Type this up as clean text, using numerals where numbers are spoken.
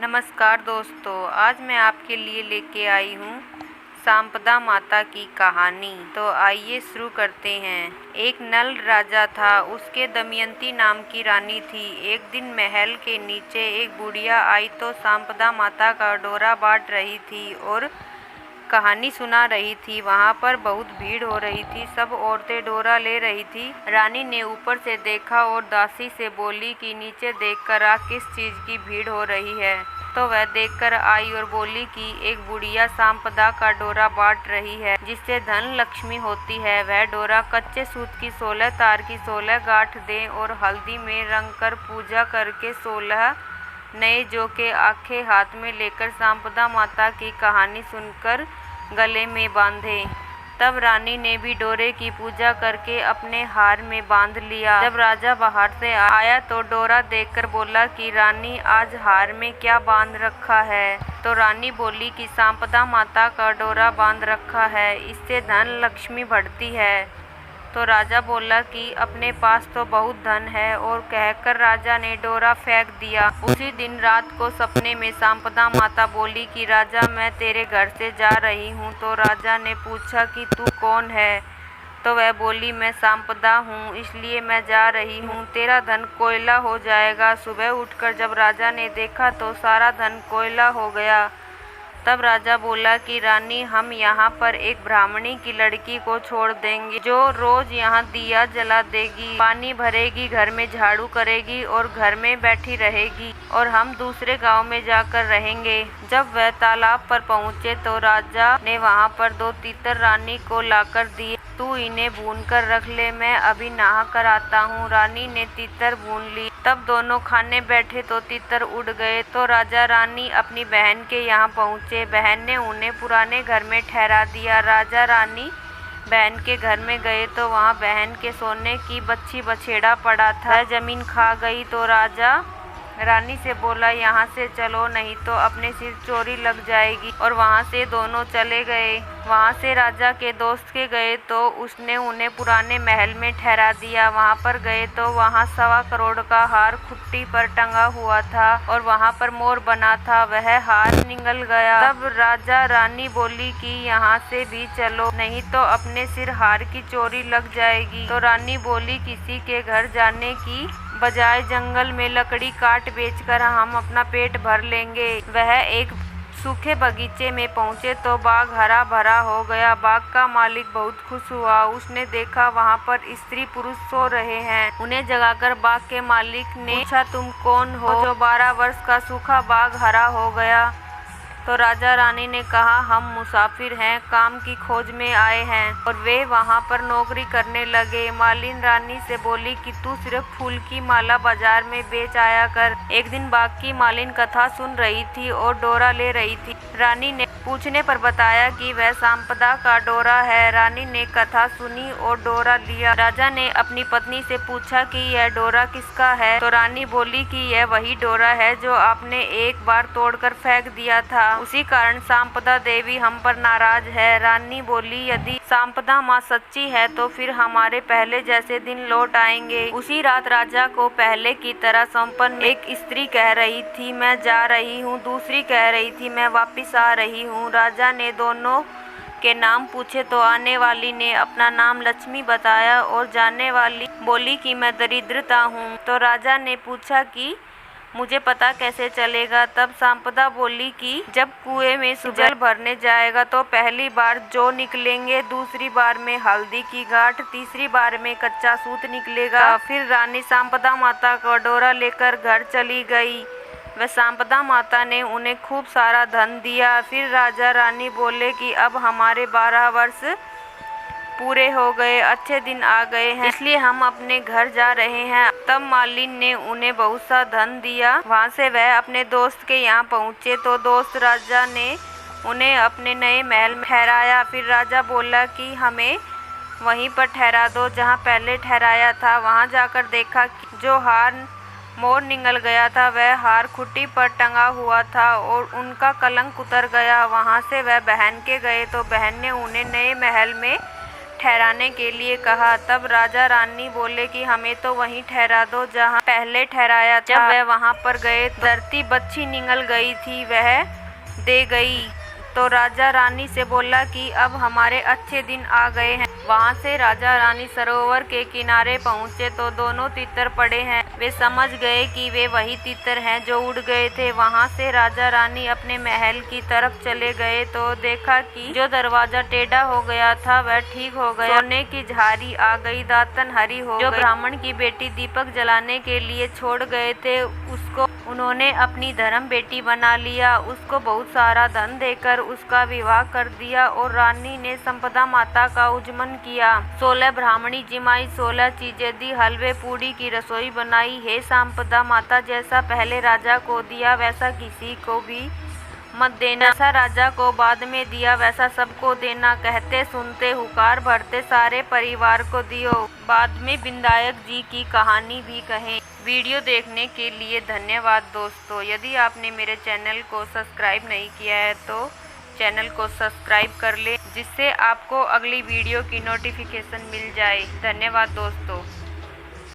नमस्कार दोस्तों, आज मैं आपके लिए लेके आई हूँ सांपदा माता की कहानी। तो आइए शुरू करते हैं। एक नल राजा था, उसके दमयंती नाम की रानी थी। एक दिन महल के नीचे एक बुढ़िया आई तो सांपदा माता का डोरा बांट रही थी और कहानी सुना रही थी। वहाँ पर बहुत भीड़ हो रही थी, सब औरतें डोरा ले रही थी। रानी ने ऊपर से देखा और दासी से बोली कि नीचे देखकर आ, किस चीज़ की भीड़ हो रही है। तो वह देखकर आई और बोली कि एक बुढ़िया सांपदा का डोरा बांट रही है, जिससे धन लक्ष्मी होती है। वह डोरा कच्चे सूत की 16 तार की 16 गांठ दें और हल्दी में रंग कर पूजा करके 16 नए जौ के आखे हाथ में लेकर सांपदा माता की कहानी सुनकर गले में बांधे। तब रानी ने भी डोरे की पूजा करके अपने हार में बांध लिया। जब राजा बाहर से आया तो डोरा देखकर बोला कि रानी, आज हार में क्या बांध रखा है। तो रानी बोली कि सांपदा माता का डोरा बांध रखा है, इससे धन लक्ष्मी बढ़ती है। तो राजा बोला कि अपने पास तो बहुत धन है, और कहकर राजा ने डोरा फेंक दिया। उसी दिन रात को सपने में सांपदा माता बोली कि राजा, मैं तेरे घर से जा रही हूँ। तो राजा ने पूछा कि तू कौन है। तो वह बोली, मैं सांपदा हूँ, इसलिए मैं जा रही हूँ। तेरा धन कोयला हो जाएगा। सुबह उठकर जब राजा ने देखा तो सारा धन कोयला हो गया। तब राजा बोला कि रानी, हम यहाँ पर एक ब्राह्मणी की लड़की को छोड़ देंगे, जो रोज यहाँ दिया जला देगी, पानी भरेगी, घर में झाड़ू करेगी और घर में बैठी रहेगी, और हम दूसरे गांव में जाकर रहेंगे। जब वह तालाब पर पहुँचे तो राजा ने वहाँ पर 2 तीतर रानी को लाकर दिए। तू इन्हें भून कर रख ले, मैं अभी नहा कर आता हूँ। रानी ने तीतर भून ली। तब दोनों खाने बैठे तो तीतर उड़ गए। तो राजा रानी अपनी बहन के यहाँ पहुँचे। बहन ने उन्हें पुराने घर में ठहरा दिया। राजा रानी बहन के घर में गए तो वहाँ बहन के सोने की बच्ची बछेड़ा पड़ा था। जमीन खा गई तो राजा रानी से बोला, यहाँ से चलो, नहीं तो अपने सिर चोरी लग जाएगी। और वहाँ से दोनों चले गए। वहाँ से राजा के दोस्त के गए तो उसने उन्हें पुराने महल में ठहरा दिया। वहाँ पर गए तो वहाँ 1.25 करोड़ का हार खुट्टी पर टंगा हुआ था और वहाँ पर मोर बना था। वह हार निगल गया। तब राजा रानी बोली कि यहाँ से भी चलो, नहीं तो अपने सिर हार की चोरी लग जाएगी। तो रानी बोली, किसी के घर जाने की बजाय जंगल में लकड़ी काट बेचकर हम अपना पेट भर लेंगे। वह एक सूखे बगीचे में पहुंचे तो बाग हरा भरा हो गया। बाग का मालिक बहुत खुश हुआ। उसने देखा वहां पर स्त्री पुरुष सो रहे हैं। उन्हें जगाकर बाग के मालिक ने पूछा, तुम कौन हो जो 12 वर्ष का सूखा बाग हरा हो गया। तो राजा रानी ने कहा, हम मुसाफिर हैं, काम की खोज में आए हैं। और वे वहाँ पर नौकरी करने लगे। मालिन रानी से बोली कि तू सिर्फ फूल की माला बाजार में बेच आया कर। एक दिन बाग की मालिन कथा सुन रही थी और डोरा ले रही थी। रानी ने पूछने पर बताया कि वह सांपदा का डोरा है। रानी ने कथा सुनी और डोरा लिया। राजा ने अपनी पत्नी से पूछा कि यह डोरा किसका है। तो रानी बोली कि यह वही डोरा है जो आपने एक बार तोड़कर फेंक दिया था, उसी कारण सांपदा देवी हम पर नाराज है। रानी बोली, यदि सांपदा माँ सच्ची है तो फिर हमारे पहले जैसे दिन लौट आएंगे। उसी रात राजा को पहले की तरह संपन्न एक स्त्री कह रही थी, मैं जा रही हूँ। दूसरी कह रही थी, मैं वापिस आ रही हूँ। राजा ने दोनों के नाम पूछे तो आने वाली ने अपना नाम लक्ष्मी बताया और जाने वाली बोली कि मैं दरिद्रता हूँ। तो राजा ने पूछा कि मुझे पता कैसे चलेगा। तब सांपदा बोली कि जब कुएं में जल भरने जाएगा तो पहली बार जौ निकलेंगे, दूसरी बार में हल्दी की गांठ, तीसरी बार में कच्चा सूत निकलेगा। फिर रानी सांपदा माता का डोरा लेकर घर चली गई। वह सांपदा माता ने उन्हें खूब सारा धन दिया। फिर राजा रानी बोले कि अब हमारे 12 वर्ष पूरे हो गए, अच्छे दिन आ गए हैं, इसलिए हम अपने घर जा रहे हैं। तब मालिन ने उन्हें बहुत सा धन दिया। वहाँ से वह अपने दोस्त के यहाँ पहुँचे तो दोस्त राजा ने उन्हें अपने नए महल में ठहराया। फिर राजा बोला कि हमें वहीं पर ठहरा दो जहाँ पहले ठहराया था। वहाँ जाकर देखा कि जो हार मोर निगल गया था वह हार खुट्टी पर टंगा हुआ था और उनका कलंक उतर गया। वहाँ से वह बहन के गए तो बहन ने उन्हें नए महल में ठहराने के लिए कहा। तब राजा रानी बोले कि हमें तो वहीं ठहरा दो जहाँ पहले ठहराया था। जब वह वहाँ पर गए, धरती बच्ची निगल गई थी, वह दे गई। तो राजा रानी से बोला कि अब हमारे अच्छे दिन आ गए हैं। वहाँ से राजा रानी सरोवर के किनारे पहुँचे तो दोनों तितर पड़े हैं। वे समझ गए कि वे वही तितर हैं जो उड़ गए थे। वहाँ से राजा रानी अपने महल की तरफ चले गए तो देखा कि जो दरवाजा टेढ़ा हो गया था वह ठीक हो गया। सोने की झारी आ गई, दातन हरी हो गई। जो ब्राह्मण की बेटी दीपक जलाने के लिए छोड़ गए थे उसको उन्होंने अपनी धर्म बेटी बना लिया। उसको बहुत सारा धन देकर उसका विवाह कर दिया और रानी ने संपदा माता का उज्जमन किया। 16 ब्राह्मणी जिमाई, 16 चीजें दी, हलवे पूड़ी की रसोई बनाई। हे संपदा माता, जैसा पहले राजा को दिया वैसा किसी को भी मत देना। जैसा राजा को बाद में दिया वैसा सबको देना। कहते सुनते हुकार भरते सारे परिवार को दियो। बाद में विनायक जी की कहानी भी कहें। वीडियो देखने के लिए धन्यवाद दोस्तों। यदि आपने मेरे चैनल को सब्सक्राइब नहीं किया है तो चैनल को सब्सक्राइब कर ले, जिससे आपको अगली वीडियो की नोटिफिकेशन मिल जाए। धन्यवाद दोस्तों।